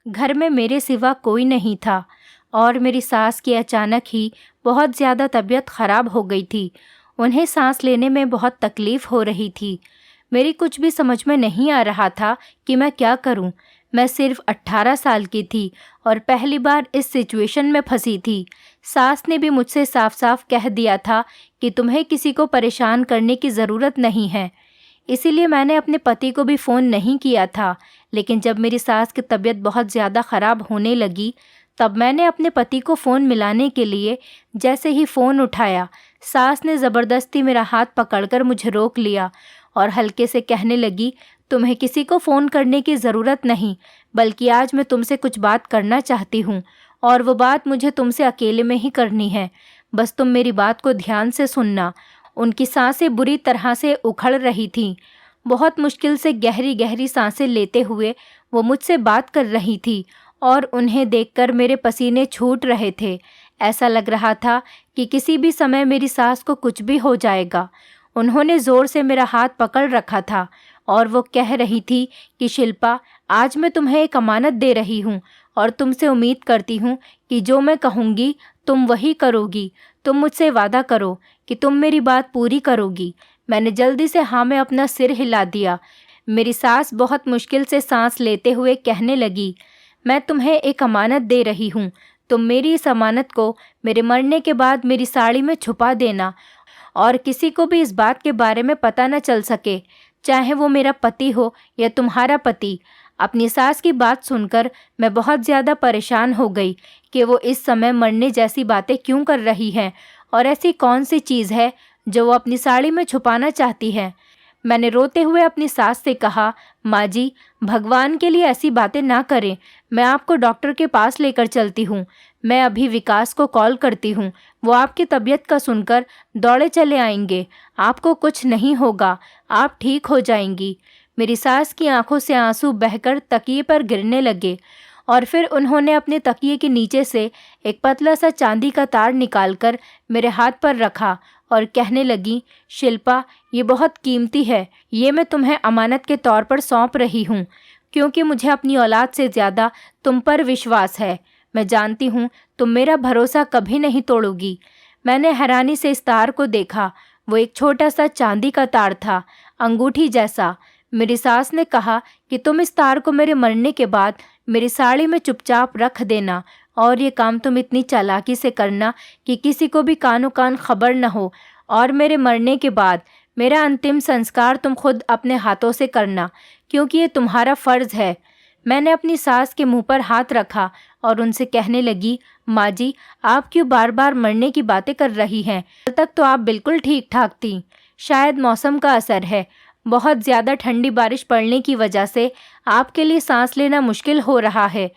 घर में मेरे सिवा कोई नहीं था और मेरी सास की अचानक ही बहुत ज़्यादा तबीयत ख़राब हो गई थी। उन्हें सांस लेने में बहुत तकलीफ़ हो रही थी। मेरी कुछ भी समझ में नहीं आ रहा था कि मैं क्या करूं। मैं सिर्फ 18 साल की थी और पहली बार इस सिचुएशन में फंसी थी। सास ने भी मुझसे साफ साफ कह दिया था कि तुम्हें किसी को परेशान करने की ज़रूरत नहीं है। इसीलिए मैंने अपने पति को भी फ़ोन नहीं किया था। लेकिन जब मेरी सास की तबीयत बहुत ज़्यादा ख़राब होने लगी, तब मैंने अपने पति को फ़ोन मिलाने के लिए जैसे ही फ़ोन उठाया, सास ने ज़बरदस्ती मेरा हाथ पकड़कर मुझे रोक लिया और हल्के से कहने लगी, तुम्हें किसी को फ़ोन करने की ज़रूरत नहीं, बल्कि आज मैं तुमसे कुछ बात करना चाहती हूँ और वो बात मुझे तुमसे अकेले में ही करनी है। बस तुम मेरी बात को ध्यान से सुनना। उनकी सांसें बुरी तरह से उखड़ रही थीं। बहुत मुश्किल से गहरी गहरी सांसें लेते हुए वो मुझसे बात कर रही थी और उन्हें देखकर मेरे पसीने छूट रहे थे। ऐसा लग रहा था कि किसी भी समय मेरी सास को कुछ भी हो जाएगा। उन्होंने ज़ोर से मेरा हाथ पकड़ रखा था और वो कह रही थी कि शिल्पा, आज मैं तुम्हें एक अमानत दे रही हूँ और तुमसे उम्मीद करती हूँ कि जो मैं कहूँगी तुम वही करोगी। तुम मुझसे वादा करो कि तुम मेरी बात पूरी करोगी। मैंने जल्दी से हाँ में अपना सिर हिला दिया। मेरी सास बहुत मुश्किल से सांस लेते हुए कहने लगी, मैं तुम्हें एक अमानत दे रही हूँ। तुम मेरी इस अमानत को मेरे मरने के बाद मेरी साड़ी में छुपा देना और किसी को भी इस बात के बारे में पता न चल सके, चाहे वो मेरा पति हो या तुम्हारा पति। अपनी सास की बात सुनकर मैं बहुत ज़्यादा परेशान हो गई कि वो इस समय मरने जैसी बातें क्यों कर रही हैं और ऐसी कौन सी चीज़ है जो वो अपनी साड़ी में छुपाना चाहती है। मैंने रोते हुए अपनी सास से कहा, माँ जी, भगवान के लिए ऐसी बातें ना करें। मैं आपको डॉक्टर के पास लेकर चलती हूँ। मैं अभी विकास को कॉल करती हूँ, वो आपकी तबीयत का सुनकर दौड़े चले आएंगे। आपको कुछ नहीं होगा, आप ठीक हो जाएंगी। मेरी सास की आंखों से आंसू बहकर तकिए पर गिरने लगे और फिर उन्होंने अपने तकिए के नीचे से एक पतला सा चांदी का तार निकालकर मेरे हाथ पर रखा और कहने लगी, शिल्पा, ये बहुत कीमती है। ये मैं तुम्हें अमानत के तौर पर सौंप रही हूँ क्योंकि मुझे अपनी औलाद से ज़्यादा तुम पर विश्वास है। मैं जानती हूँ तुम मेरा भरोसा कभी नहीं तोड़ोगी। मैंने हैरानी से इस तार को देखा। वो एक छोटा सा चांदी का तार था, अंगूठी जैसा। मेरी सास ने कहा कि तुम इस तार को मेरे मरने के बाद मेरी साड़ी में चुपचाप रख देना और ये काम तुम इतनी चालाकी से करना कि किसी को भी कानो कान खबर न हो और मेरे मरने के बाद मेरा अंतिम संस्कार तुम खुद अपने हाथों से करना क्योंकि ये तुम्हारा फ़र्ज़ है। मैंने अपनी सास के मुंह पर हाथ रखा और उनसे कहने लगी, माँ जी, आप क्यों बार बार मरने की बातें कर रही हैं? कल तक तो आप बिल्कुल ठीक ठाक थी। शायद मौसम का असर है। बहुत ज़्यादा ठंडी बारिश पड़ने की वजह से आपके लिए सांस लेना मुश्किल हो रहा है।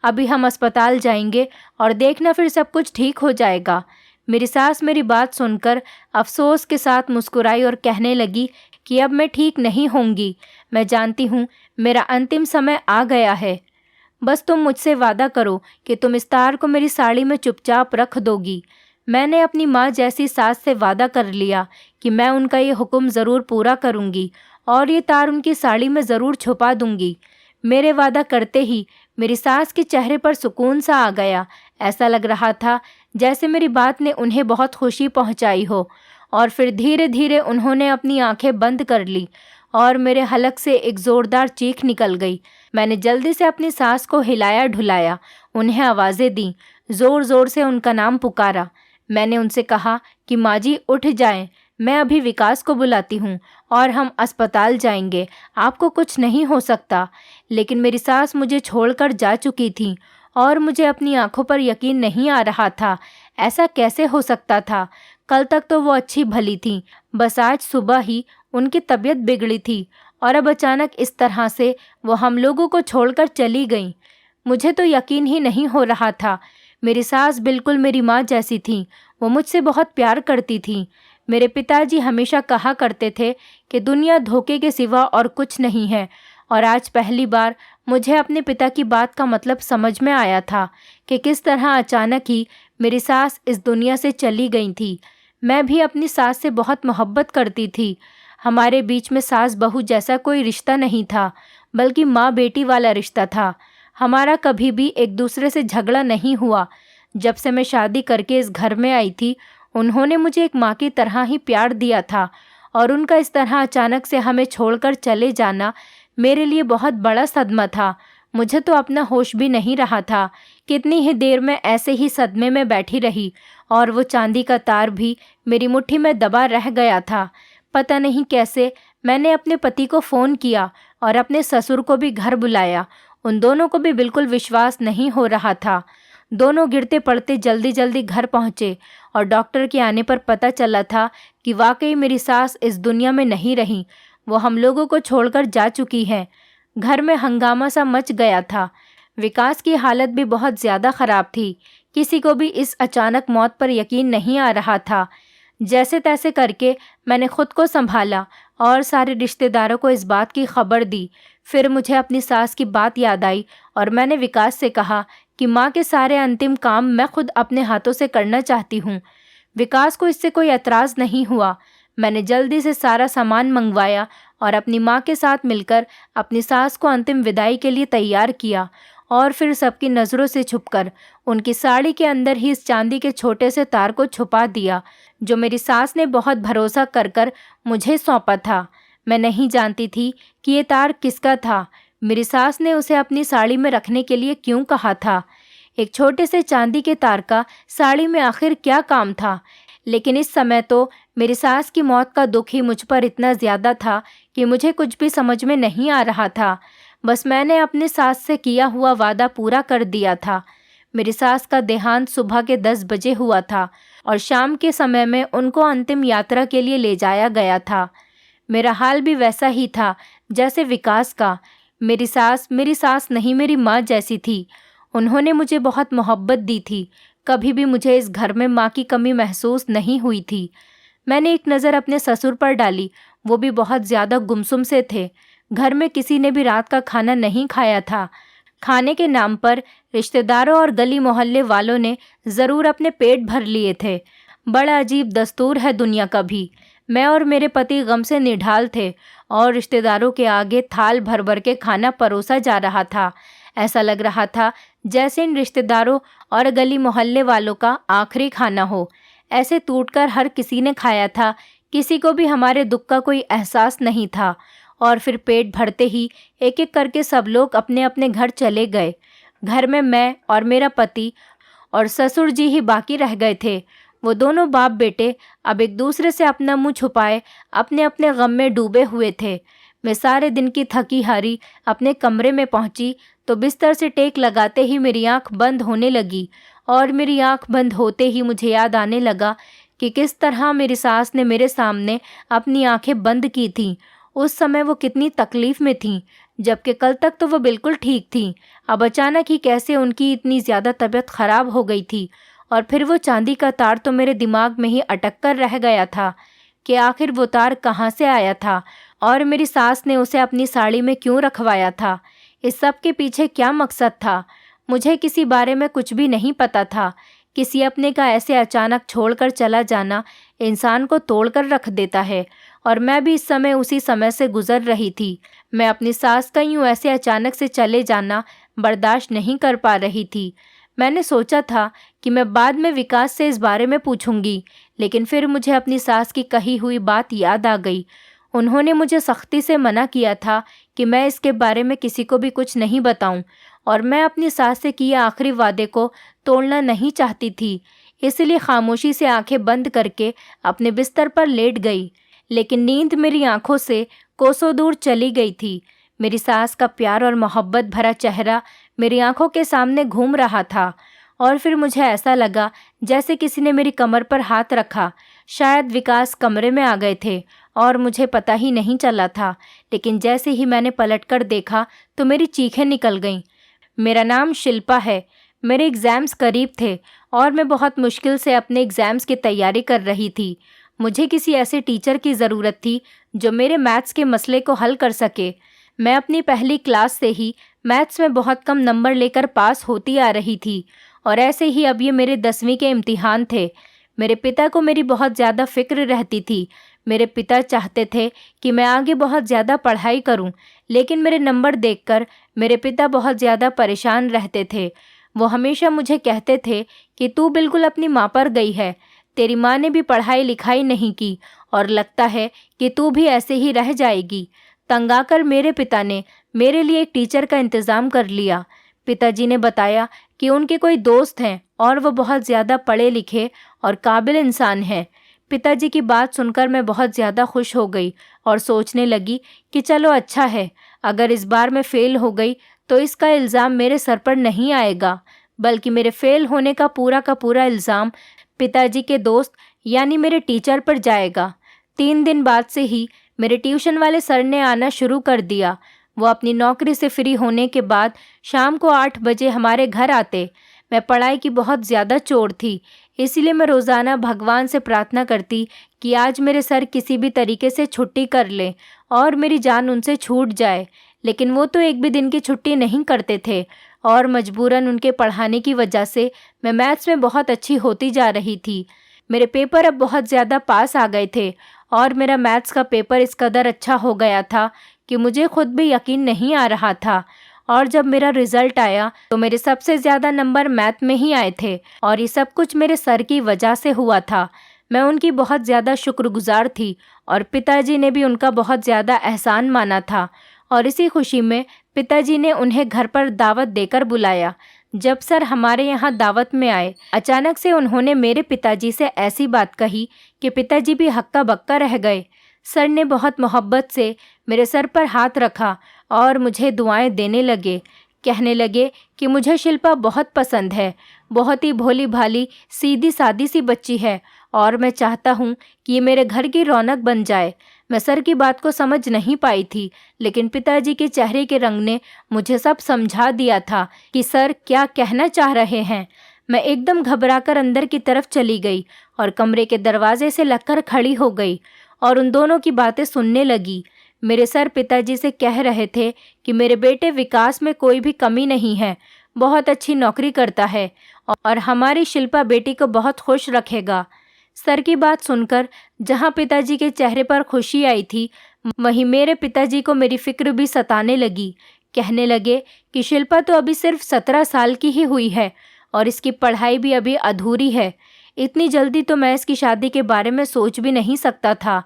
अभी हम अस्पताल जाएंगे और देखना फिर सब कुछ ठीक हो जाएगा। मेरी सास मेरी बात सुनकर अफसोस के साथ मुस्कुराई और कहने लगी कि अब मैं ठीक नहीं होंगी। मैं जानती हूँ मेरा अंतिम समय आ गया है। बस तुम मुझसे वादा करो कि तुम इस तार को मेरी साड़ी में चुपचाप रख दोगी। मैंने अपनी माँ जैसी सास से वादा कर लिया कि मैं उनका ये हुक्म ज़रूर पूरा करूँगी और ये तार उनकी साड़ी में ज़रूर छुपा दूँगी। मेरे वादा करते ही मेरी सास के चेहरे पर सुकून सा आ गया। ऐसा लग रहा था जैसे मेरी बात ने उन्हें बहुत खुशी पहुंचाई हो और फिर धीरे धीरे उन्होंने अपनी आंखें बंद कर ली और मेरे हलक से एक ज़ोरदार चीख निकल गई। मैंने जल्दी से अपनी सास को हिलाया ढुलाया, उन्हें आवाज़ें दी, ज़ोर ज़ोर से उनका नाम पुकारा। मैंने उनसे कहा कि माँ जी उठ जाएं, मैं अभी विकास को बुलाती हूँ और हम अस्पताल जाएंगे, आपको कुछ नहीं हो सकता। लेकिन मेरी सास मुझे छोड़कर जा चुकी थी और मुझे अपनी आंखों पर यकीन नहीं आ रहा था। ऐसा कैसे हो सकता था? कल तक तो वो अच्छी भली थी, बस आज सुबह ही उनकी तबीयत बिगड़ी थी और अब अचानक इस तरह से वो हम लोगों को छोड़कर चली गईं। मुझे तो यकीन ही नहीं हो रहा था। मेरी सास बिल्कुल मेरी माँ जैसी थी। वो मुझसे बहुत प्यार करती थी। मेरे पिताजी हमेशा कहा करते थे कि दुनिया धोखे के सिवा और कुछ नहीं है और आज पहली बार मुझे अपने पिता की बात का मतलब समझ में आया था कि किस तरह अचानक ही मेरी सास इस दुनिया से चली गई थी। मैं भी अपनी सास से बहुत मोहब्बत करती थी। हमारे बीच में सास बहू जैसा कोई रिश्ता नहीं था, बल्कि माँ बेटी वाला रिश्ता था। हमारा कभी भी एक दूसरे से झगड़ा नहीं हुआ। जब से मैं शादी करके इस घर में आई थी, उन्होंने मुझे एक माँ की तरह ही प्यार दिया था, और उनका इस तरह अचानक से हमें छोड़कर चले जाना मेरे लिए बहुत बड़ा सदमा था। मुझे तो अपना होश भी नहीं रहा था। कितनी ही देर में ऐसे ही सदमे में बैठी रही, और वो चांदी का तार भी मेरी मुट्ठी में दबा रह गया था। पता नहीं कैसे मैंने अपने पति को फ़ोन किया और अपने ससुर को भी घर बुलाया। उन दोनों को भी बिल्कुल विश्वास नहीं हो रहा था। दोनों गिरते पड़ते जल्दी जल्दी घर पहुँचे, और डॉक्टर के आने पर पता चला था कि वाकई मेरी सास इस दुनिया में नहीं रही। वो हम लोगों को छोड़कर जा चुकी है। घर में हंगामा सा मच गया था। विकास की हालत भी बहुत ज़्यादा ख़राब थी। किसी को भी इस अचानक मौत पर यकीन नहीं आ रहा था। जैसे तैसे करके मैंने खुद को संभाला और सारे रिश्तेदारों को इस बात की खबर दी। फिर मुझे अपनी सास की बात याद आई, और मैंने विकास से कहा कि माँ के सारे अंतिम काम मैं खुद अपने हाथों से करना चाहती हूँ। विकास को इससे कोई एतराज़ नहीं हुआ। मैंने जल्दी से सारा सामान मंगवाया और अपनी माँ के साथ मिलकर अपनी सास को अंतिम विदाई के लिए तैयार किया, और फिर सबकी नज़रों से छुपकर उनकी साड़ी के अंदर ही इस चांदी के छोटे से तार को छुपा दिया, जो मेरी सास ने बहुत भरोसा कर कर मुझे सौंपा था। मैं नहीं जानती थी कि ये तार किसका था। मेरी सास ने उसे अपनी साड़ी में रखने के लिए क्यों कहा था। एक छोटे से चांदी के तार का साड़ी में आखिर क्या काम था। लेकिन इस समय तो मेरी सास की मौत का दुख ही मुझ पर इतना ज़्यादा था कि मुझे कुछ भी समझ में नहीं आ रहा था। बस मैंने अपनी सास से किया हुआ वादा पूरा कर दिया था। मेरी सास का देहांत सुबह के 10 बजे हुआ था, और शाम के समय में उनको अंतिम यात्रा के लिए ले जाया गया था। मेरा हाल भी वैसा ही था जैसे विकास का। मेरी सास नहीं, मेरी माँ जैसी थी। उन्होंने मुझे बहुत मोहब्बत दी थी। कभी भी मुझे इस घर में माँ की कमी महसूस नहीं हुई थी। मैंने एक नज़र अपने ससुर पर डाली। वो भी बहुत ज़्यादा गुमसुम से थे। घर में किसी ने भी रात का खाना नहीं खाया था। खाने के नाम पर रिश्तेदारों और गली मोहल्ले वालों ने ज़रूर अपने पेट भर लिए थे। बड़ा अजीब दस्तूर है दुनिया का भी। मैं और मेरे पति गम से निढाल थे, और रिश्तेदारों के आगे थाल भर भर के खाना परोसा जा रहा था। ऐसा लग रहा था जैसे इन रिश्तेदारों और गली मोहल्ले वालों का आखिरी खाना हो। ऐसे टूटकर हर किसी ने खाया था। किसी को भी हमारे दुख का कोई एहसास नहीं था। और फिर पेट भरते ही एक एक करके सब लोग अपने अपने घर चले गए। घर में मैं और मेरा पति और ससुर जी ही बाकी रह गए थे। वो दोनों बाप बेटे अब एक दूसरे से अपना मुंह छुपाए अपने अपने गम में डूबे हुए थे। मैं सारे दिन की थकी हारी अपने कमरे में पहुंची तो बिस्तर से टेक लगाते ही मेरी आंख बंद होने लगी, और मेरी आंख बंद होते ही मुझे याद आने लगा कि किस तरह मेरी सास ने मेरे सामने अपनी आंखें बंद की थीं। उस समय वो कितनी तकलीफ़ में थीं, जबकि कल तक तो वो बिल्कुल ठीक थीं। अब अचानक ही कैसे उनकी इतनी ज़्यादा तबीयत ख़राब हो गई थी। और फिर वो चांदी का तार तो मेरे दिमाग में ही अटक कर रह गया था कि आखिर वो तार कहाँ से आया था, और मेरी सास ने उसे अपनी साड़ी में क्यों रखवाया था। इस सब के पीछे क्या मकसद था। मुझे किसी बारे में कुछ भी नहीं पता था। किसी अपने का ऐसे अचानक छोड़कर चला जाना इंसान को तोड़कर रख देता है, और मैं भी इस समय उसी समय से गुजर रही थी। मैं अपनी सास का यूँ ऐसे अचानक से चले जाना बर्दाश्त नहीं कर पा रही थी। मैंने सोचा था कि मैं बाद में विकास से इस बारे में पूछूंगी, लेकिन फिर मुझे अपनी सास की कही हुई बात याद आ गई। उन्होंने मुझे सख्ती से मना किया था कि मैं इसके बारे में किसी को भी कुछ नहीं बताऊं, और मैं अपनी सास से किए आखिरी वादे को तोड़ना नहीं चाहती थी। इसलिए खामोशी से आंखें बंद करके अपने बिस्तर पर लेट गई। लेकिन नींद मेरी आंखों से कोसों दूर चली गई थी। मेरी सास का प्यार और मोहब्बत भरा चेहरा मेरी आंखों के सामने घूम रहा था, और फिर मुझे ऐसा लगा जैसे किसी ने मेरी कमर पर हाथ रखा। शायद विकास कमरे में आ गए थे और मुझे पता ही नहीं चला था। लेकिन जैसे ही मैंने पलटकर देखा तो मेरी चीखें निकल गईं। मेरा नाम शिल्पा है। मेरे एग्ज़ाम्स करीब थे और मैं बहुत मुश्किल से अपने एग्ज़ाम्स की तैयारी कर रही थी। मुझे किसी ऐसे टीचर की ज़रूरत थी जो मेरे मैथ्स के मसले को हल कर सके। मैं अपनी पहली क्लास से ही मैथ्स में बहुत कम नंबर लेकर पास होती आ रही थी, और ऐसे ही अब ये मेरे 10वीं के इम्तिहान थे। मेरे पिता को मेरी बहुत ज़्यादा फ़िक्र रहती थी। मेरे पिता चाहते थे कि मैं आगे बहुत ज़्यादा पढ़ाई करूं, लेकिन मेरे नंबर देखकर मेरे पिता बहुत ज़्यादा परेशान रहते थे। वो हमेशा मुझे कहते थे कि तू बिल्कुल अपनी माँ पर गई है, तेरी माँ ने भी पढ़ाई लिखाई नहीं की और लगता है कि तू भी ऐसे ही रह जाएगी। तंग आकर मेरे पिता ने मेरे लिए एक टीचर का इंतज़ाम कर लिया। पिताजी ने बताया कि उनके कोई दोस्त हैं और वो बहुत ज़्यादा पढ़े लिखे और काबिल इंसान हैं। पिताजी की बात सुनकर मैं बहुत ज़्यादा खुश हो गई और सोचने लगी कि चलो अच्छा है, अगर इस बार मैं फ़ेल हो गई तो इसका इल्ज़ाम मेरे सर पर नहीं आएगा, बल्कि मेरे फ़ेल होने का पूरा इल्ज़ाम पिताजी के दोस्त यानी मेरे टीचर पर जाएगा। 3 दिन बाद से ही मेरे ट्यूशन वाले सर ने आना शुरू कर दिया। वो अपनी नौकरी से फ्री होने के बाद शाम को 8 बजे हमारे घर आते। मैं पढ़ाई की बहुत ज़्यादा चोर थी, इसीलिए मैं रोज़ाना भगवान से प्रार्थना करती कि आज मेरे सर किसी भी तरीके से छुट्टी कर लें और मेरी जान उनसे छूट जाए। लेकिन वो तो एक भी दिन की छुट्टी नहीं करते थे और मजबूरन उनके पढ़ाने की वजह से मैं मैथ्स में बहुत अच्छी होती जा रही थी। मेरे पेपर अब बहुत ज़्यादा पास आ गए थे और मेरा मैथ्स का पेपर इस कदर अच्छा हो गया था कि मुझे खुद भी यकीन नहीं आ रहा था। और जब मेरा रिज़ल्ट आया तो मेरे सबसे ज़्यादा नंबर मैथ में ही आए थे और ये सब कुछ मेरे सर की वजह से हुआ था। मैं उनकी बहुत ज़्यादा शुक्रगुजार थी और पिताजी ने भी उनका बहुत ज़्यादा एहसान माना था। और इसी खुशी में पिताजी ने उन्हें घर पर दावत देकर बुलाया। जब सर हमारे यहाँ दावत में आए, अचानक से उन्होंने मेरे पिताजी से ऐसी बात कही कि पिताजी भी हक्का बक्का रह गए। सर ने बहुत मोहब्बत से मेरे सर पर हाथ रखा और मुझे दुआएं देने लगे। कहने लगे कि मुझे शिल्पा बहुत पसंद है, बहुत ही भोली भाली सीधी सादी सी बच्ची है और मैं चाहता हूँ कि ये मेरे घर की रौनक बन जाए। मैं सर की बात को समझ नहीं पाई थी, लेकिन पिताजी के चेहरे के रंग ने मुझे सब समझा दिया था कि सर क्या कहना चाह रहे हैं। मैं एकदम घबराकर अंदर की तरफ चली गई और कमरे के दरवाजे से लगकर खड़ी हो गई और उन दोनों की बातें सुनने लगी। मेरे सर पिताजी से कह रहे थे कि मेरे बेटे विकास में कोई भी कमी नहीं है, बहुत अच्छी नौकरी करता है और हमारी शिल्पा बेटी को बहुत खुश रखेगा। सर की बात सुनकर जहाँ पिताजी के चेहरे पर खुशी आई थी, वहीं मेरे पिताजी को मेरी फिक्र भी सताने लगी। कहने लगे कि शिल्पा तो अभी सिर्फ 17 साल की ही हुई है और इसकी पढ़ाई भी अभी अधूरी है। इतनी जल्दी तो मैं इसकी शादी के बारे में सोच भी नहीं सकता था।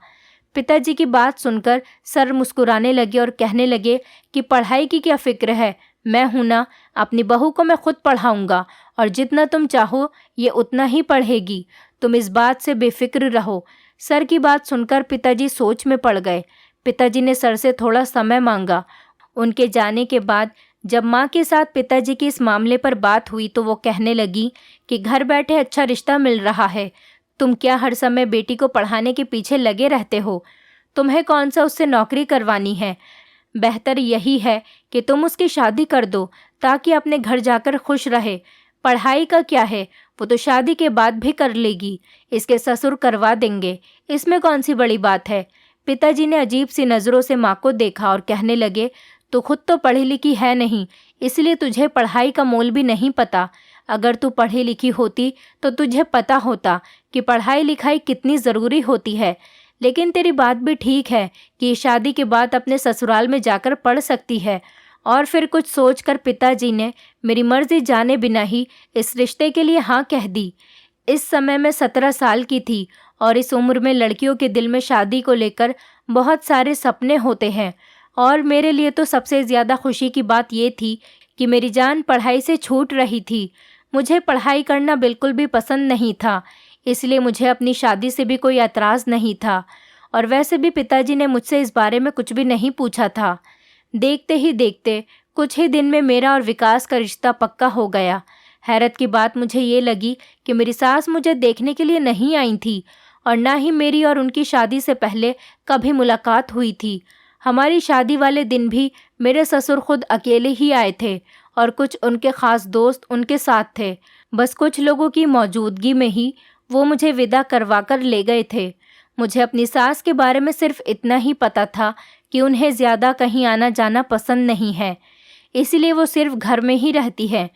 पिताजी की बात सुनकर सर मुस्कुराने लगे और कहने लगे कि पढ़ाई की क्या फ़िक्र है, मैं हूं ना, अपनी बहू को मैं खुद पढ़ाऊंगा और जितना तुम चाहो ये उतना ही पढ़ेगी, तुम इस बात से बेफिक्र रहो। सर की बात सुनकर पिताजी सोच में पड़ गए। पिताजी ने सर से थोड़ा समय मांगा। उनके जाने के बाद जब माँ के साथ पिताजी की इस मामले पर बात हुई तो वो कहने लगी कि घर बैठे अच्छा रिश्ता मिल रहा है, तुम क्या हर समय बेटी को पढ़ाने के पीछे लगे रहते हो? तुम्हें कौन सा उससे नौकरी करवानी है? बेहतर यही है कि तुम उसकी शादी कर दो ताकि अपने घर जाकर खुश रहे। पढ़ाई का क्या है, वो तो शादी के बाद भी कर लेगी, इसके ससुर करवा देंगे, इसमें कौन सी बड़ी बात है। पिताजी ने अजीब सी नज़रों से माँ को देखा और कहने लगे, तू खुद तो पढ़ी लिखी है नहीं, इसलिए तुझे पढ़ाई का मोल भी नहीं पता। अगर तू पढ़ी लिखी होती तो तुझे पता होता कि पढ़ाई लिखाई कितनी ज़रूरी होती है। लेकिन तेरी बात भी ठीक है कि शादी के बाद अपने ससुराल में जाकर पढ़ सकती है। और फिर कुछ सोचकर पिताजी ने मेरी मर्जी जाने बिना ही इस रिश्ते के लिए हाँ कह दी। इस समय मैं 17 साल की थी और इस उम्र में लड़कियों के दिल में शादी को लेकर बहुत सारे सपने होते हैं और मेरे लिए तो सबसे ज़्यादा खुशी की बात ये थी कि मेरी जान पढ़ाई से छूट रही थी। मुझे पढ़ाई करना बिल्कुल भी पसंद नहीं था, इसलिए मुझे अपनी शादी से भी कोई एतराज़ नहीं था और वैसे भी पिताजी ने मुझसे इस बारे में कुछ भी नहीं पूछा था। देखते ही देखते कुछ ही दिन में मेरा और विकास का रिश्ता पक्का हो गया। हैरत की बात मुझे ये लगी कि मेरी सास मुझे देखने के लिए नहीं आई थी और ना ही मेरी और उनकी शादी से पहले कभी मुलाकात हुई थी। हमारी शादी वाले दिन भी मेरे ससुर खुद अकेले ही आए थे और कुछ उनके ख़ास दोस्त उनके साथ थे। बस कुछ लोगों की मौजूदगी में ही वो मुझे विदा करवा कर ले गए थे। मुझे अपनी सास के बारे में सिर्फ इतना ही पता था कि उन्हें ज़्यादा कहीं आना जाना पसंद नहीं है, इसलिए वो सिर्फ घर में ही रहती है।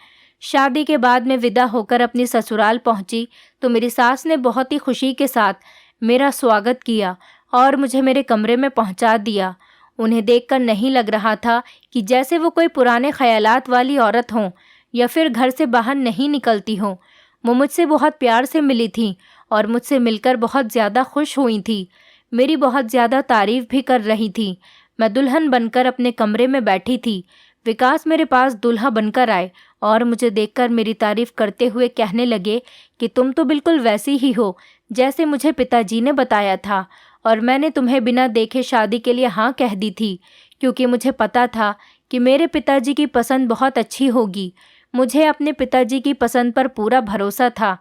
शादी के बाद मैं विदा होकर अपनी ससुराल पहुंची तो मेरी सास ने बहुत ही खुशी के साथ मेरा स्वागत किया और मुझे मेरे कमरे में पहुंचा दिया। उन्हें देखकर नहीं लग रहा था कि जैसे वो कोई पुराने ख्यालात वाली औरत हों या फिर घर से बाहर नहीं निकलती हों। वो मुझसे बहुत प्यार से मिली थीं और मुझसे मिलकर बहुत ज़्यादा खुश हुई थी। मेरी बहुत ज़्यादा तारीफ़ भी कर रही थी। मैं दुल्हन बनकर अपने कमरे में बैठी थी। विकास मेरे पास दूल्हा बनकर आए और मुझे देखकर मेरी तारीफ़ करते हुए कहने लगे कि तुम तो बिल्कुल वैसी ही हो जैसे मुझे पिताजी ने बताया था, और मैंने तुम्हें बिना देखे शादी के लिए हाँ कह दी थी, क्योंकि मुझे पता था कि मेरे पिताजी की पसंद बहुत अच्छी होगी। मुझे अपने पिताजी की पसंद पर पूरा भरोसा था।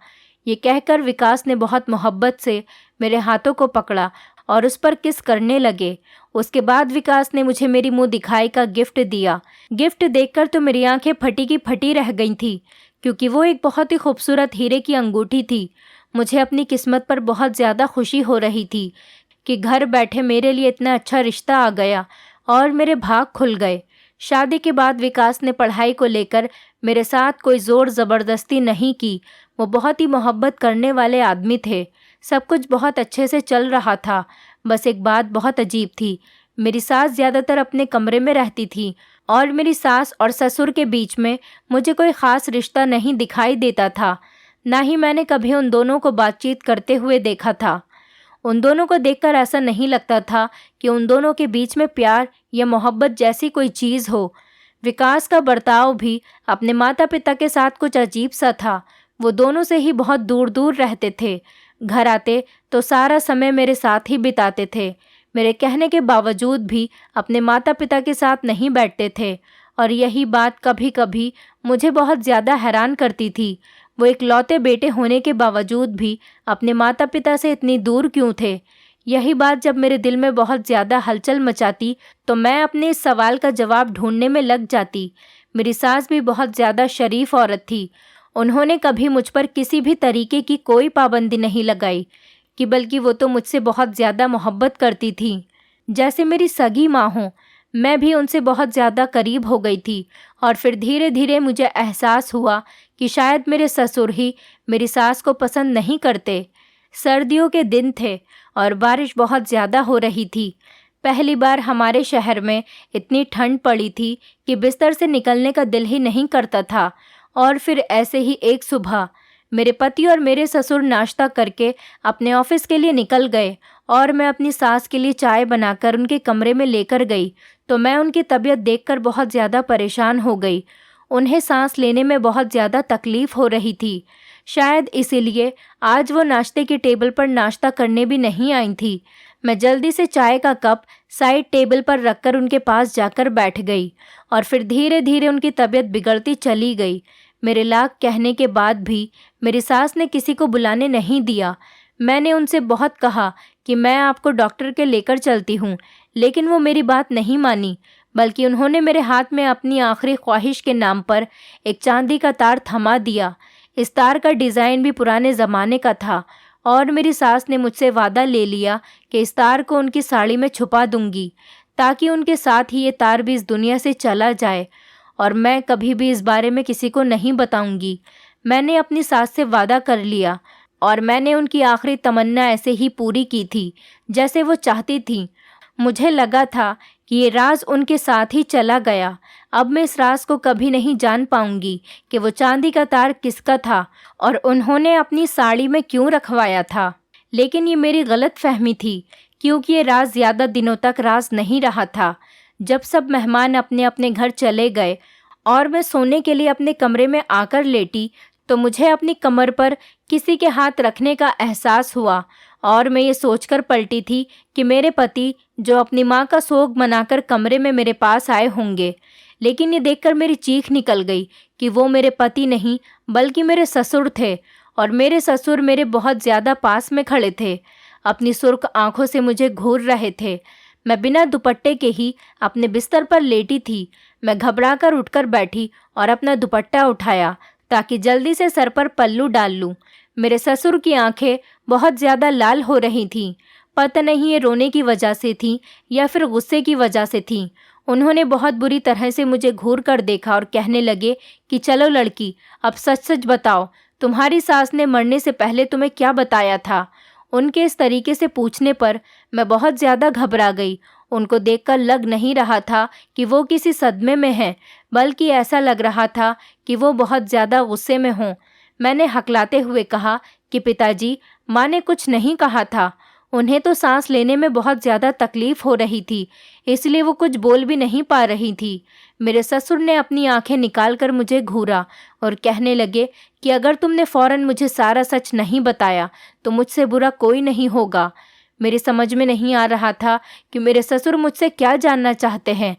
ये कहकर विकास ने बहुत मोहब्बत से मेरे हाथों को पकड़ा और उस पर किस करने लगे। उसके बाद विकास ने मुझे मेरी मुंह दिखाई का गिफ्ट दिया। गिफ्ट देखकर तो मेरी आंखें फटी की फटी रह गई थी, क्योंकि वो एक बहुत ही खूबसूरत हीरे की अंगूठी थी। मुझे अपनी किस्मत पर बहुत ज़्यादा खुशी हो रही थी कि घर बैठे मेरे लिए इतना अच्छा रिश्ता आ गया और मेरे भाग खुल गए। शादी के बाद विकास ने पढ़ाई को लेकर मेरे साथ कोई ज़ोर ज़बरदस्ती नहीं की। वो बहुत ही मोहब्बत करने वाले आदमी थे। सब कुछ बहुत अच्छे से चल रहा था। बस एक बात बहुत अजीब थी। मेरी सास ज़्यादातर अपने कमरे में रहती थी और मेरी सास और ससुर के बीच में मुझे कोई ख़ास रिश्ता नहीं दिखाई देता था। ना ही मैंने कभी उन दोनों को बातचीत करते हुए देखा था। उन दोनों को देखकर ऐसा नहीं लगता था कि उन दोनों के बीच में प्यार या मोहब्बत जैसी कोई चीज़ हो। विकास का बर्ताव भी अपने माता पिता के साथ कुछ अजीब सा था। वो दोनों से ही बहुत दूर दूर रहते थे। घर आते तो सारा समय मेरे साथ ही बिताते थे। मेरे कहने के बावजूद भी अपने माता पिता के साथ नहीं बैठते थे, और यही बात कभी कभी मुझे बहुत ज़्यादा हैरान करती थी। वो इकलौते बेटे होने के बावजूद भी अपने माता पिता से इतनी दूर क्यों थे? यही बात जब मेरे दिल में बहुत ज़्यादा हलचल मचाती तो मैं अपने इस सवाल का जवाब ढूंढने में लग जाती। मेरी सास भी बहुत ज़्यादा शरीफ औरत थी। उन्होंने कभी मुझ पर किसी भी तरीके की कोई पाबंदी नहीं लगाई, कि बल्कि वो तो मुझसे बहुत ज़्यादा मोहब्बत करती थी, जैसे मेरी सगी माँ हो। मैं भी उनसे बहुत ज़्यादा करीब हो गई थी, और फिर धीरे धीरे मुझे एहसास हुआ कि शायद मेरे ससुर ही मेरी सास को पसंद नहीं करते। सर्दियों के दिन थे और बारिश बहुत ज़्यादा हो रही थी। पहली बार हमारे शहर में इतनी ठंड पड़ी थी कि बिस्तर से निकलने का दिल ही नहीं करता था। और फिर ऐसे ही एक सुबह मेरे पति और मेरे ससुर नाश्ता करके अपने ऑफिस के लिए निकल गए, और मैं अपनी सास के लिए चाय बनाकर उनके कमरे में लेकर गई तो मैं उनकी तबीयत देखकर बहुत ज़्यादा परेशान हो गई। उन्हें सांस लेने में बहुत ज़्यादा तकलीफ़ हो रही थी। शायद इसीलिए आज वो नाश्ते के टेबल पर नाश्ता करने भी नहीं आई थी। मैं जल्दी से चाय का कप साइड टेबल पर रखकर उनके पास जाकर बैठ गई, और फिर धीरे धीरे उनकी तबीयत बिगड़ती चली गई। मेरे लाख कहने के बाद भी मेरी सास ने किसी को बुलाने नहीं दिया। मैंने उनसे बहुत कहा कि मैं आपको डॉक्टर के लेकर चलती हूँ, लेकिन वो मेरी बात नहीं मानी, बल्कि उन्होंने मेरे हाथ में अपनी आखिरी ख्वाहिश के नाम पर एक चांदी का तार थमा दिया। इस तार का डिज़ाइन भी पुराने ज़माने का था, और मेरी सास ने मुझसे वादा ले लिया कि इस तार को उनकी साड़ी में छुपा दूंगी, ताकि उनके साथ ही ये तार भी इस दुनिया से चला जाए, और मैं कभी भी इस बारे में किसी को नहीं बताऊंगी। मैंने अपनी सास से वादा कर लिया, और मैंने उनकी आखिरी तमन्ना ऐसे ही पूरी की थी जैसे वो चाहती थी। मुझे लगा था कि ये राज उनके साथ ही चला गया। अब मैं इस राज को कभी नहीं जान पाऊंगी कि वो चांदी का तार किसका था और उन्होंने अपनी साड़ी में क्यों रखवाया था। लेकिन ये मेरी गलत फहमी थी, क्योंकि ये राज ज़्यादा दिनों तक राज नहीं रहा था। जब सब मेहमान अपने अपने घर चले गए और मैं सोने के लिए अपने कमरे में आकर लेटी, तो मुझे अपनी कमर पर किसी के हाथ रखने का एहसास हुआ, और मैं ये सोचकर पलटी थी कि मेरे पति जो अपनी माँ का सोग मनाकर कमरे में मेरे पास आए होंगे। लेकिन ये देखकर मेरी चीख निकल गई कि वो मेरे पति नहीं बल्कि मेरे ससुर थे, और मेरे ससुर मेरे बहुत ज़्यादा पास में खड़े थे। अपनी सुर्ख आंखों से मुझे घूर रहे थे। मैं बिना दुपट्टे के ही अपने बिस्तर पर लेटी थी। मैं घबराकर उठकर बैठी और अपना दुपट्टा उठाया ताकि जल्दी से सर पर पल्लू डाल लूं। मेरे ससुर की आंखें बहुत ज़्यादा लाल हो रही थीं। पता नहीं ये रोने की वजह से थी या फिर गुस्से की वजह से थी। उन्होंने बहुत बुरी तरह से मुझे घूर कर देखा और कहने लगे कि चलो लड़की, अब सच सच बताओ, तुम्हारी सास ने मरने से पहले तुम्हें क्या बताया था? उनके इस तरीके से पूछने पर मैं बहुत ज़्यादा घबरा गई। उनको देखकर लग नहीं रहा था कि वो किसी सदमे में हैं, बल्कि ऐसा लग रहा था कि वो बहुत ज़्यादा गुस्से में हों। मैंने हकलाते हुए कहा कि पिताजी, माँ ने कुछ नहीं कहा था। उन्हें तो सांस लेने में बहुत ज़्यादा तकलीफ़ हो रही थी, इसलिए वो कुछ बोल भी नहीं पा रही थी। मेरे ससुर ने अपनी आंखें निकालकर मुझे घूरा और कहने लगे कि अगर तुमने फ़ौरन मुझे सारा सच नहीं बताया तो मुझसे बुरा कोई नहीं होगा। मेरी समझ में नहीं आ रहा था कि मेरे ससुर मुझसे क्या जानना चाहते हैं,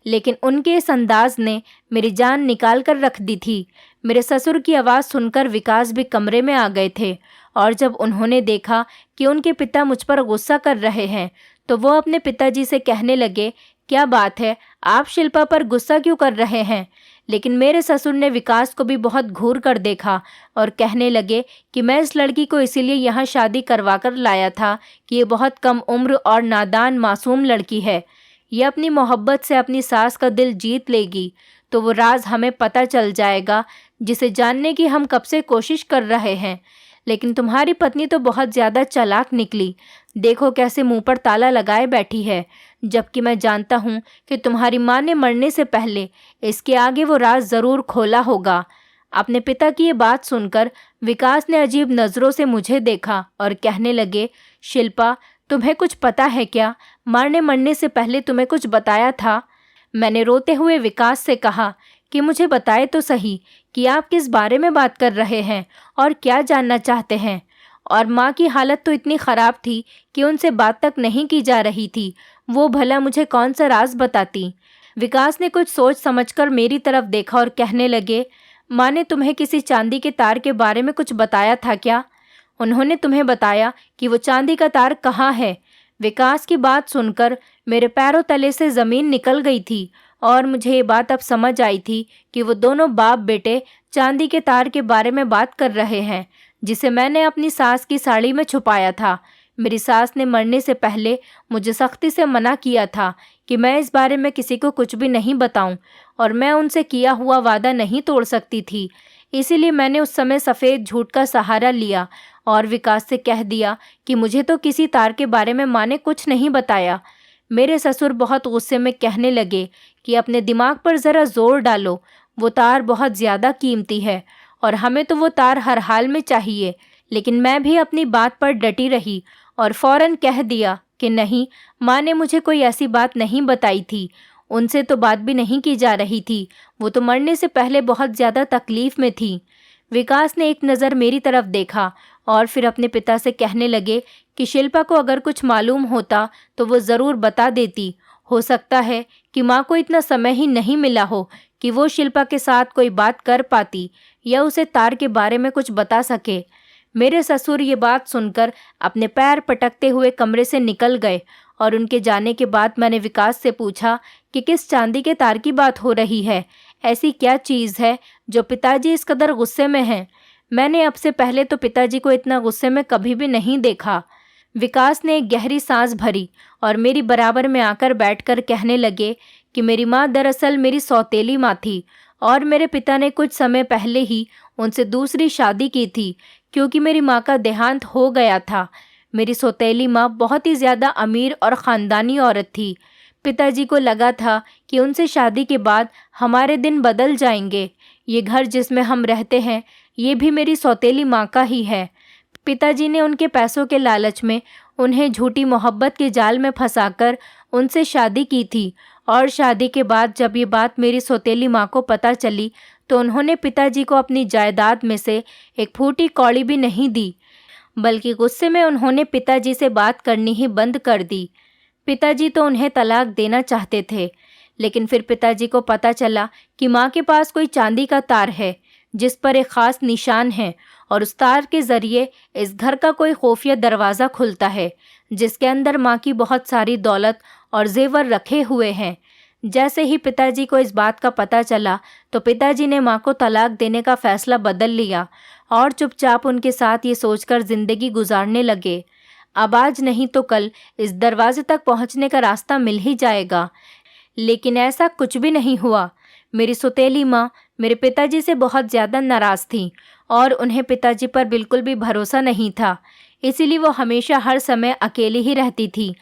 लेकिन उनके इस अंदाज ने मेरी जान निकाल कर रख दी थी। मेरे ससुर की आवाज़ सुनकर विकास भी कमरे में आ गए थे और जब उन्होंने देखा कि उनके पिता मुझ पर गुस्सा कर रहे हैं तो वो अपने पिताजी से कहने लगे, क्या बात है, आप शिल्पा पर गुस्सा क्यों कर रहे हैं? लेकिन मेरे ससुर ने विकास को भी बहुत घूर कर देखा और कहने लगे कि मैं इस लड़की को इसीलिए यहाँ शादी करवा कर लाया था कि ये बहुत कम उम्र और नादान मासूम लड़की है। ये अपनी मोहब्बत से अपनी सास का दिल जीत लेगी तो वो राज हमें पता चल जाएगा जिसे जानने की हम कब से कोशिश कर रहे हैं। लेकिन तुम्हारी पत्नी तो बहुत ज़्यादा चालाक निकली। देखो कैसे मुंह पर ताला लगाए बैठी है, जबकि मैं जानता हूँ कि तुम्हारी माँ ने मरने से पहले इसके आगे वो राज ज़रूर खोला होगा। अपने पिता की ये बात सुनकर विकास ने अजीब नज़रों से मुझे देखा और कहने लगे, शिल्पा, तुम्हें कुछ पता है क्या? माँ ने मरने से पहले तुम्हें कुछ बताया था? मैंने रोते हुए विकास से कहा कि मुझे बताए तो सही कि आप किस बारे में बात कर रहे हैं और क्या जानना चाहते हैं। और माँ की हालत तो इतनी ख़राब थी कि उनसे बात तक नहीं की जा रही थी। वो भला मुझे कौन सा राज बताती? विकास ने कुछ सोच समझकर मेरी तरफ देखा और कहने लगे, माँ ने तुम्हें किसी चांदी के तार के बारे में कुछ बताया था क्या? उन्होंने तुम्हें बताया कि वो चांदी का तार कहाँ है? विकास की बात सुनकर मेरे पैरों तले से ज़मीन निकल गई थी और मुझे ये बात अब समझ आई थी कि वो दोनों बाप बेटे चांदी के तार के बारे में बात कर रहे हैं, जिसे मैंने अपनी सास की साड़ी में छुपाया था। मेरी सास ने मरने से पहले मुझे सख्ती से मना किया था कि मैं इस बारे में किसी को कुछ भी नहीं बताऊं और मैं उनसे किया हुआ वादा नहीं तोड़ सकती थी। इसीलिए मैंने उस समय सफ़ेद झूठ का सहारा लिया और विकास से कह दिया कि मुझे तो किसी तार के बारे में माँ ने कुछ नहीं बताया। मेरे ससुर बहुत गुस्से में कहने लगे कि अपने दिमाग पर ज़रा ज़ोर डालो, वो तार बहुत ज़्यादा कीमती है और हमें तो वो तार हर हाल में चाहिए। लेकिन मैं भी अपनी बात पर डटी रही और फ़ौरन कह दिया कि नहीं, माँ ने मुझे कोई ऐसी बात नहीं बताई थी। उनसे तो बात भी नहीं की जा रही थी, वो तो मरने से पहले बहुत ज़्यादा तकलीफ़ में थी। विकास ने एक नज़र मेरी तरफ देखा और फिर अपने पिता से कहने लगे कि शिल्पा को अगर कुछ मालूम होता तो वो ज़रूर बता देती। हो सकता है कि माँ को इतना समय ही नहीं मिला हो कि वो शिल्पा के साथ कोई बात कर पाती या उसे तार के बारे में कुछ बता सके। मेरे ससुर ये बात सुनकर अपने पैर पटकते हुए कमरे से निकल गए और उनके जाने के बाद मैंने विकास से पूछा कि किस चांदी के तार की बात हो रही है? ऐसी क्या चीज़ है जो पिताजी इस कदर गुस्से में हैं? मैंने अब से पहले तो पिताजी को इतना गुस्से में कभी भी नहीं देखा। विकास ने एक गहरी सांस भरी और मेरी बराबर में आकर बैठकर कहने लगे कि मेरी माँ दरअसल मेरी सौतेली माँ थी और मेरे पिता ने कुछ समय पहले ही उनसे दूसरी शादी की थी क्योंकि मेरी माँ का देहांत हो गया था। मेरी सौतेली माँ बहुत ही ज़्यादा अमीर और ख़ानदानी औरत थी। पिताजी को लगा था कि उनसे शादी के बाद हमारे दिन बदल जाएंगे। ये घर जिसमें हम रहते हैं ये भी मेरी सौतेली माँ का ही है। पिताजी ने उनके पैसों के लालच में उन्हें झूठी मोहब्बत के जाल में फंसाकर उनसे शादी की थी और शादी के बाद जब ये बात मेरी सौतेली माँ को पता चली तो उन्होंने पिताजी को अपनी जायदाद में से एक फूटी कौड़ी भी नहीं दी, बल्कि गुस्से में उन्होंने पिताजी से बात करनी ही बंद कर दी। पिताजी तो उन्हें तलाक देना चाहते थे, लेकिन फिर पिताजी को पता चला कि माँ के पास कोई चांदी का तार है जिस पर एक ख़ास निशान है और उस तार के ज़रिए इस घर का कोई खुफिया दरवाज़ा खुलता है जिसके अंदर माँ की बहुत सारी दौलत और जेवर रखे हुए हैं। जैसे ही पिताजी को इस बात का पता चला तो पिताजी ने माँ को तलाक देने का फ़ैसला बदल लिया और चुपचाप उनके साथ ये सोचकर ज़िंदगी गुजारने लगे, अब आज नहीं तो कल इस दरवाजे तक पहुँचने का रास्ता मिल ही जाएगा। लेकिन ऐसा कुछ भी नहीं हुआ। मेरी सौतेली माँ मेरे पिताजी से बहुत ज़्यादा नाराज़ थी और उन्हें पिताजी पर बिल्कुल भी भरोसा नहीं था। इसीलिए वो हमेशा हर समय अकेली ही रहती थी।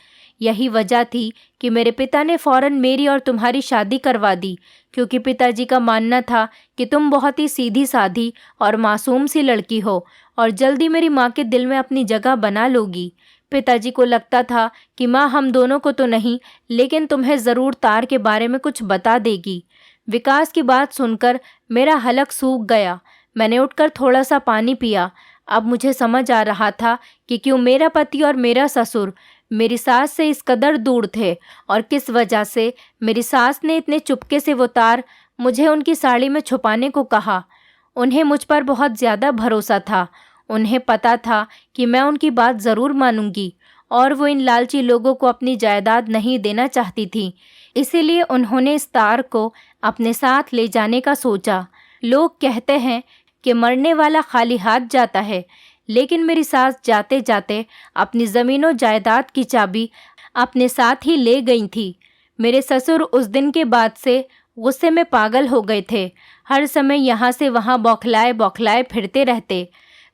यही वजह थी कि मेरे पिता ने फ़ौरन मेरी और तुम्हारी शादी करवा दी, क्योंकि पिताजी का मानना था कि तुम बहुत ही सीधी साधी और मासूम सी लड़की हो और जल्दी मेरी माँ के दिल में अपनी जगह बना लोगी। पिताजी को लगता था कि माँ हम दोनों को तो नहीं, लेकिन तुम्हें ज़रूर तार के बारे में कुछ बता देगी। विकास की बात सुनकर मेरा हलक सूख गया। मैंने उठकर थोड़ा सा पानी पिया। अब मुझे समझ आ रहा था कि क्यों मेरा पति और मेरा ससुर मेरी सास से इस कदर दूर थे और किस वजह से मेरी सास ने इतने चुपके से वो तार मुझे उनकी साड़ी में छुपाने को कहा। उन्हें मुझ पर बहुत ज़्यादा भरोसा था। उन्हें पता था कि मैं उनकी बात ज़रूर मानूंगी और वो इन लालची लोगों को अपनी जायदाद नहीं देना चाहती थी। इसीलिए उन्होंने इस तार को अपने साथ ले जाने का सोचा। लोग कहते हैं कि मरने वाला खाली हाथ जाता है, लेकिन मेरी सास जाते जाते अपनी ज़मीनों जायदाद की चाबी अपने साथ ही ले गई थी। मेरे ससुर उस दिन के बाद से गुस्से में पागल हो गए थे। हर समय यहाँ से वहाँ बौखलाए बौखलाए फिरते रहते।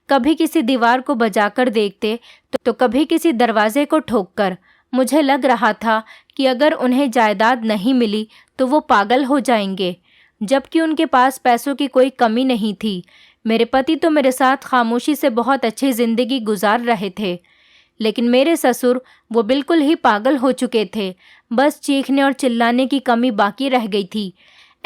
कभी किसी दीवार को बजाकर देखते तो कभी किसी दरवाजे को ठोककर। मुझे लग रहा था कि अगर उन्हें जायदाद नहीं मिली तो वो पागल हो जाएंगे, जबकि उनके पास पैसों की कोई कमी नहीं थी। मेरे पति तो मेरे साथ खामोशी से बहुत अच्छी ज़िंदगी गुजार रहे थे, लेकिन मेरे ससुर वो बिल्कुल ही पागल हो चुके थे। बस चीखने और चिल्लाने की कमी बाकी रह गई थी।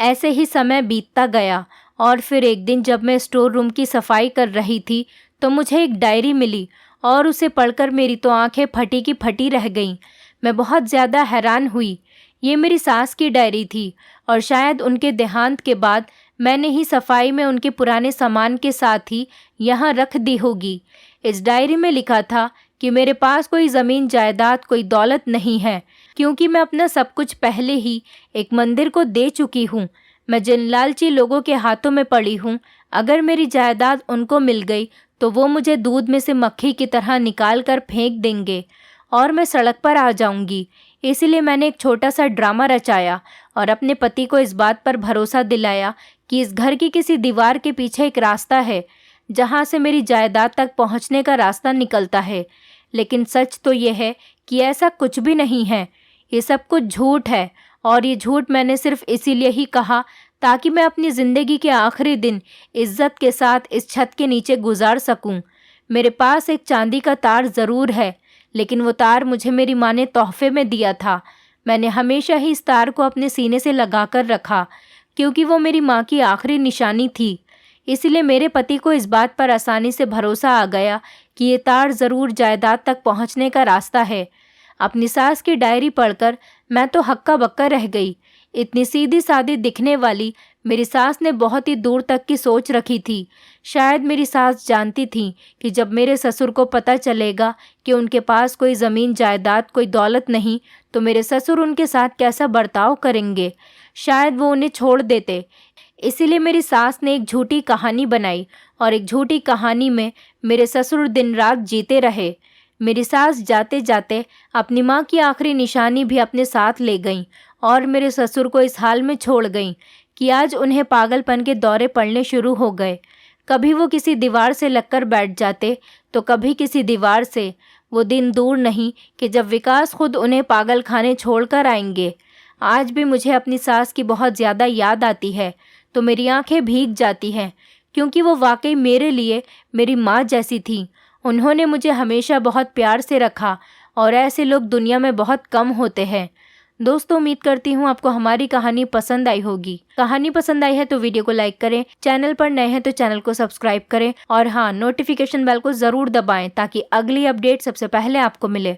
ऐसे ही समय बीतता गया और फिर एक दिन जब मैं स्टोर रूम की सफाई कर रही थी तो मुझे एक डायरी मिली और उसे पढ़कर मेरी तो आंखें फटी की फटी रह गईं। मैं बहुत ज़्यादा हैरान हुई। ये मेरी सास की डायरी थी और शायद उनके देहांत के बाद मैंने ही सफाई में उनके पुराने सामान के साथ ही यहाँ रख दी होगी। इस डायरी में लिखा था कि मेरे पास कोई ज़मीन जायदाद कोई दौलत नहीं है, क्योंकि मैं अपना सब कुछ पहले ही एक मंदिर को दे चुकी हूँ। मैं जिन लालची लोगों के हाथों में पड़ी हूँ, अगर मेरी जायदाद उनको मिल गई तो वो मुझे दूध में से मक्खी की तरह निकाल कर फेंक देंगे और मैं सड़क पर आ जाऊंगी। इसलिए मैंने एक छोटा सा ड्रामा रचाया और अपने पति को इस बात पर भरोसा दिलाया कि इस घर की किसी दीवार के पीछे एक रास्ता है जहाँ से मेरी जायदाद तक पहुँचने का रास्ता निकलता है। लेकिन सच तो ये है कि ऐसा कुछ भी नहीं है। ये सब कुछ झूठ है और ये झूठ मैंने सिर्फ इसीलिए ही कहा ताकि मैं अपनी ज़िंदगी के आखिरी दिन इज्जत के साथ इस छत के नीचे गुजार सकूं। मेरे पास एक चांदी का तार ज़रूर है, लेकिन वो तार मुझे मेरी माँ ने तोहफे में दिया था। मैंने हमेशा ही इस तार को अपने सीने से लगाकर रखा, क्योंकि वो मेरी माँ की आखिरी निशानी थी। इसलिए मेरे पति को इस बात पर आसानी से भरोसा आ गया कि ये तार ज़रूर जायदाद तक पहुँचने का रास्ता है। अपनी सास की डायरी पढ़कर मैं तो हक्का बक्का रह गई। इतनी सीधी सादी दिखने वाली मेरी सास ने बहुत ही दूर तक की सोच रखी थी। शायद मेरी सास जानती थी कि जब मेरे ससुर को पता चलेगा कि उनके पास कोई ज़मीन जायदाद कोई दौलत नहीं, तो मेरे ससुर उनके साथ कैसा बर्ताव करेंगे। शायद वो उन्हें छोड़ देते। इसीलिए मेरी सास ने एक झूठी कहानी बनाई और एक झूठी कहानी में मेरे ससुर दिन रात जीते रहे। मेरी सास जाते जाते अपनी माँ की आखिरी निशानी भी अपने साथ ले गईं और मेरे ससुर को इस हाल में छोड़ गईं कि आज उन्हें पागलपन के दौरे पड़ने शुरू हो गए। कभी वो किसी दीवार से लगकर बैठ जाते तो कभी किसी दीवार से। वो दिन दूर नहीं कि जब विकास खुद उन्हें पागल खाने छोड़ कर आएंगे। आज भी मुझे अपनी सास की बहुत ज़्यादा याद आती है तो मेरी आंखें भीग जाती हैं, क्योंकि वो वाकई मेरे लिए मेरी माँ जैसी थी। उन्होंने मुझे हमेशा बहुत प्यार से रखा और ऐसे लोग दुनिया में बहुत कम होते हैं। दोस्तों, उम्मीद करती हूँ आपको हमारी कहानी पसंद आई होगी। कहानी पसंद आई है तो वीडियो को लाइक करें, चैनल पर नए हैं तो चैनल को सब्सक्राइब करें और हाँ, नोटिफिकेशन बेल को ज़रूर दबाएं ताकि अगली अपडेट सबसे पहले आपको मिले।